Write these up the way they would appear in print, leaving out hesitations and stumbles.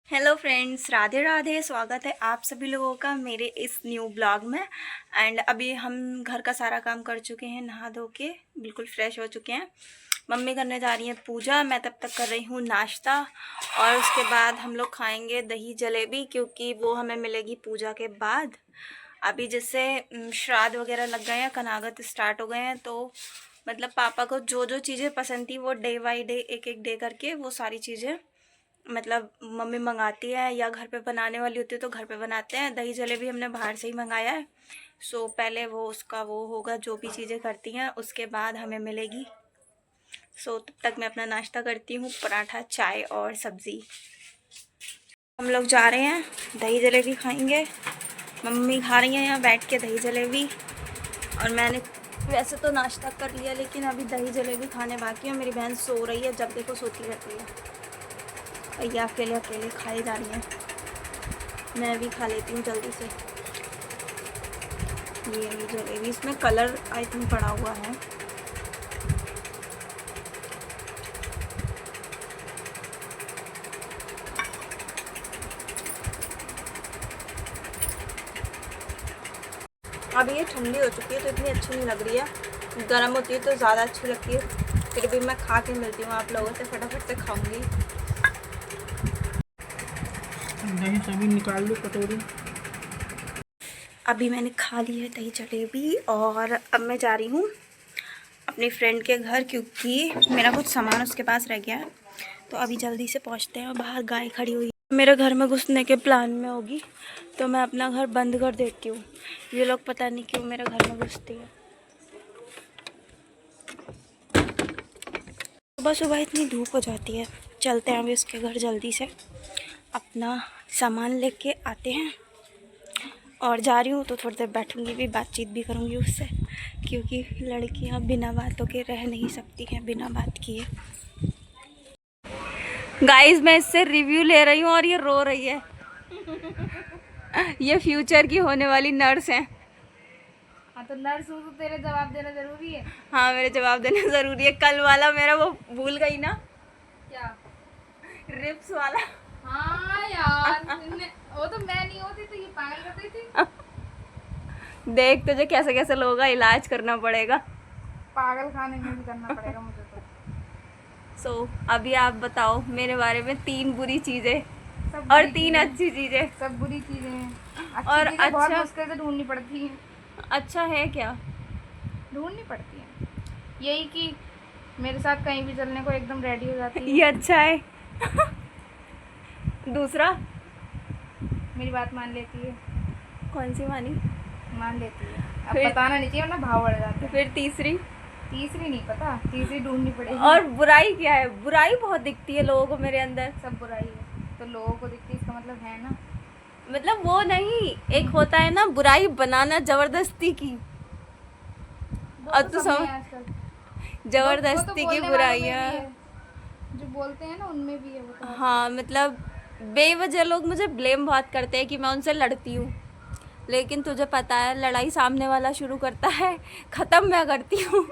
Hello friends, Radhe Radhe. स्वागत है आप सभी लोगों का मेरे इस न्यू ब्लॉग में। एंड अभी हम घर का सारा काम कर चुके हैं, नहा धो के बिल्कुल फ्रेश हो चुके हैं। मम्मी करने जा रही है पूजा, मैं तब तक कर रही हूँ नाश्ता। और उसके बाद हम लोग खाएंगे दही जलेबी, क्योंकि वो हमें मिलेगी पूजा के बाद। अभी जैसे श्राद्ध वगैरह लग गए हैं, कनागत स्टार्ट हो गए हैं, तो मतलब पापा को जो जो चीज़ें पसंद थी वो डे बाई डे एक एक डे करके वो सारी चीज़ें मतलब मम्मी मंगाती है, या घर पे बनाने वाली होती है तो घर पे बनाते हैं। दही जलेबी हमने बाहर से ही मंगाया है। सो पहले वो उसका वो होगा, जो भी चीज़ें करती हैं उसके बाद हमें मिलेगी। सो तब तक मैं अपना नाश्ता करती हूँ, पराठा, चाय और सब्ज़ी। हम लोग जा रहे हैं, दही जलेबी खाएंगे। मम्मी खा रही हैं यहाँ बैठ के दही जलेबी, और मैंने वैसे तो नाश्ता कर लिया, लेकिन अभी दही जलेबी खाने बाकी है। मेरी बहन सो रही है, जब देखो सोती रहती है। और ये अकेले अकेले खाई जा रही है, मैं भी खा लेती हूँ जल्दी से। ये जलेबी, इसमें कलर आई थिंक पड़ा हुआ है। अभी ये ठंडी हो चुकी है तो इतनी अच्छी नहीं लग रही है, गर्म होती है तो ज़्यादा अच्छी लगती है। फिर भी मैं खा के मिलती हूँ आप लोगों से, फटाफट से खाऊंगी। दही सभी निकाल लो कटोरी। अभी मैंने खा ली है दही जलेबी, और अब मैं जा रही हूँ अपनी फ्रेंड के घर, क्योंकि मेरा कुछ सामान उसके पास रह गया है। तो अभी जल्दी से पहुँचते हैं। बाहर गाय खड़ी हुई है, मेरे घर में घुसने के प्लान में होगी, तो मैं अपना घर बंद कर देती हूँ। ये लोग पता नहीं क्यों मेरे घर में घुसती है। सुबह सुबह इतनी धूप हो जाती है। चलते हैं अभी उसके घर जल्दी से, अपना सामान लेके आते हैं। और जा रही हूँ तो थोड़ी देर बैठूंगी भी, बातचीत भी करूँगी उससे, क्योंकि लड़कियाँ बिना बातों के रह नहीं सकती हैं, बिना बात किए। गाइस, मैं इससे रिव्यू ले रही हूँ और ये रो रही है। ये फ्यूचर की होने वाली नर्स है। हाँ तो नर्स हूँ तो तेरे जवाब देना जरूरी है। हाँ, मेरे जवाब देना ज़रूरी है। कल वाला मेरा वो भूल गई ना, क्या? रिप्स वाला। हाँ यार, वो तो मैं नहीं होती तो ये पागल करती थी। देख तुझे कैसे कैसे लोगों का इलाज करना पड़ेगा। पागल खाने में भी करना पड़ेगा मुझे तो। सो अभी आप बताओ मेरे बारे में 3 बुरी चीज़ें सब और बुरी 3 चीजें, अच्छी चीज़ें। सब बुरी चीजें हैं। अच्छी और चीजें बहुत अच्छा मुश्किल से ढूंढनी पड़ती हैं। अच्छा है क्या? ढूंढनी पड़ती हैं। यही कि मेरे साथ कहीं भी चलने को एकदम रेडी हो जाती है। ये अच्छा है। दूसरा? मेरी बात मान लेती है। कौन सी मानी? मान लेती है। अब फिर- बताना नहीं चाहिए वरना भाव बढ़ जाता है। फिर तीसरी? तीसरी नहीं पता, तीसरी ढूंढनी पड़ेगी। और बुराई क्या है? बुराई बहुत दिखती है लोगों को मेरे अंदर। सब बुराई है तो लोगों को दिखती है, इसका मतलब है ना। मतलब वो नहीं, एक होता है ना बुराई बनाना जबरदस्ती की, वो और तो तू सब में समझ, है आजकल। जबरदस्ती वो तो की बोलने वालों में बुराइयाँ। भी है। जो बोलते हैं ना उनमें भी है वो तो। हाँ, मतलब बेवजह लोग मुझे ब्लेम बहुत करते हैं कि मैं उनसे लड़ती हूँ, लेकिन तुझे पता है लड़ाई सामने वाला शुरू करता है, ख़त्म मैं करती हूँ।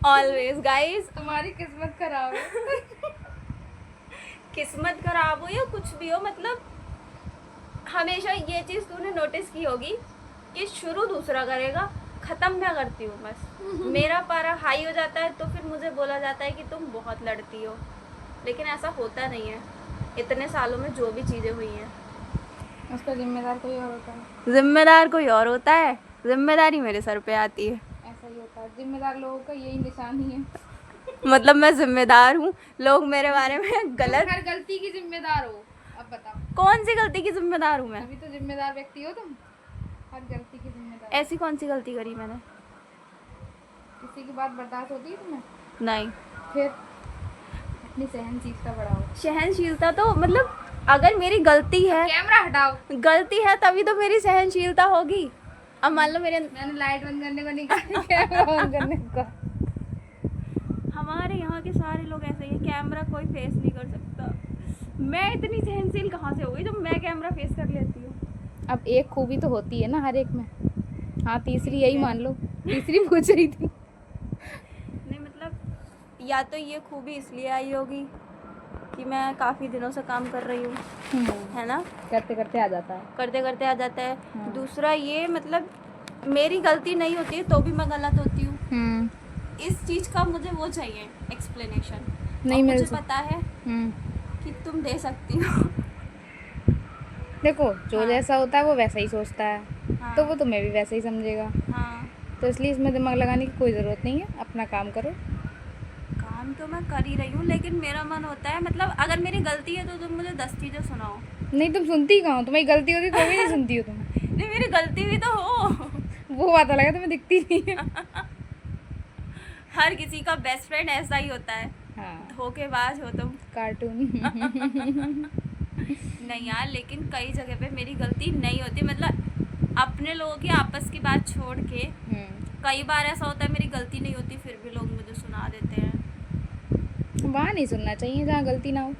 Always guys. तुम्हारी किस्मत खराब है। किस्मत खराब हो या कुछ भी हो, मतलब हमेशा ये चीज़ तूने नोटिस की होगी कि शुरू दूसरा करेगा, ख़त्म मैं करती हूँ बस। मेरा पारा हाई हो जाता है तो फिर मुझे बोला जाता है कि तुम बहुत लड़ती हो, लेकिन ऐसा होता नहीं है। इतने सालों में जो भी चीज़ें हुई हैं, उसका जिम्मेदार कोई और होता है। जिम्मेदार कोई और होता है, जिम्मेदारी मेरे सर पे आती है। ऐसा ही होता है, जिम्मेदार लोगों का यही निशानी है। मतलब मैं जिम्मेदार हूँ, लोग मेरे बारे में गलत। हर गलती की जिम्मेदार हो। अब बताओ, कौन सी गलती की जिम्मेदार हूँ मैं? अभी तो जिम्मेदार व्यक्ति हो तुम। हर गलती की जिम्मेदार। ऐसी कौन सी गलती करी मैंने? किसी की बात बर्दाश्त होती है तुम्हें? नहीं। फिर अपनी सहनशीलता बढ़ाओ। सहनशीलता तो मतलब अगर मेरी गलती है, कैमरा हटाओ। गलती है तभी तो मेरी सहनशीलता होगी। अब मान लो मेरे, मैंने लाइट बंद करने को नहीं कहा, कैमरा ऑन करने को कहा। हमारे यहाँ के सारे लोग ऐसे ही हैं, कैमरा कोई फेस नहीं कर सकता। मैं इतनी सहनशील कहाँ से हो गई जब मैं कैमरा फेस कर लेती हूँ? अब एक खूबी तो होती है ना हर एक में। हाँ, तीसरी यही मान लो। तीसरी पूछ रही थी। नहीं मतलब, या तो ये खूबी इसलिए आई होगी कि मैं काफ़ी दिनों से काम कर रही हूँ, है ना, करते करते आ जाता है। करते करते आ जाता है। दूसरा ये मतलब मेरी गलती नहीं होती है तो भी मैं गलत होती हूँ। इस चीज़ का मुझे वो चाहिए एक्सप्लेनेशन। नहीं मुझे मिल पता है कि तुम दे सकती हो। देखो जो जैसा होता है वो वैसा ही सोचता है, हाँ, तो वो तुम्हें भी वैसे ही समझेगा। हाँ, तो इसलिए इसमें दिमाग लगाने की कोई ज़रूरत नहीं है, अपना काम करो। काम तो मैं कर ही रही हूँ, लेकिन मेरा मन होता है मतलब अगर मेरी गलती है तो तुम मुझे 10 चीज़ें सुनाओ। नहीं तुम सुनती कहाँ हो, तुम्हारी गलती होती तो भी नहीं सुनती हो तुम। नहीं, मेरी गलती भी तो हो। वो बात अलग है, तुम्हें दिखती नहीं है। हर किसी का बेस्ट फ्रेंड ऐसा ही होता है, हाँ, धोखेबाज हो तुम। कार्टून। नहीं यार, लेकिन कई जगह पे मेरी गलती नहीं होती, मतलब अपने लोगों की आपस की बात छोड़ के कई बार ऐसा होता है मेरी गलती नहीं होती फिर भी लोग मुझे सुना देते हैं। वहाँ नहीं सुनना चाहिए जहाँ गलती ना हो।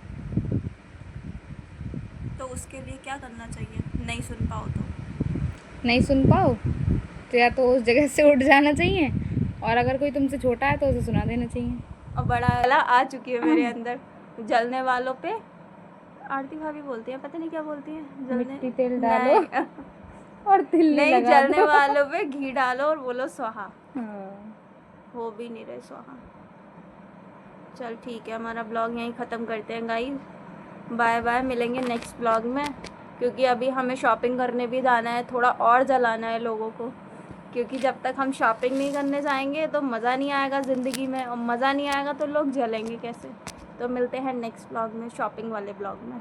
तो उसके लिए क्या करना चाहिए, नहीं सुन पाओ तो? नहीं सुन पाओ तो या तो उस जगह से उठ जाना चाहिए, और अगर कोई तुमसे छोटा है तो उसे सुना देना चाहिए। और बड़ा वाला आ चुकी है मेरे अंदर, जलने वालों पे आरती भाभी बोलती है, पता नहीं क्या बोलती है, मिट्टी तेल डालो नहीं, और तिल्ली नहीं, लगा जलने दो। वालों पे घी डालो और बोलो स्वाहा। हाँ। हो भी नहीं रहे स्वाहा। चल ठीक है, हमारा ब्लॉग यहीं ख़त्म करते हैं गाइस। बाय बाय, मिलेंगे नेक्स्ट ब्लॉग में, क्योंकि अभी हमें शॉपिंग करने भी जाना है, थोड़ा और जलाना है लोगों को, क्योंकि जब तक हम शॉपिंग नहीं करने जाएंगे तो मज़ा नहीं आएगा ज़िंदगी में, और मज़ा नहीं आएगा तो लोग जलेंगे कैसे। तो मिलते हैं नेक्स्ट ब्लॉग में, शॉपिंग वाले ब्लॉग में।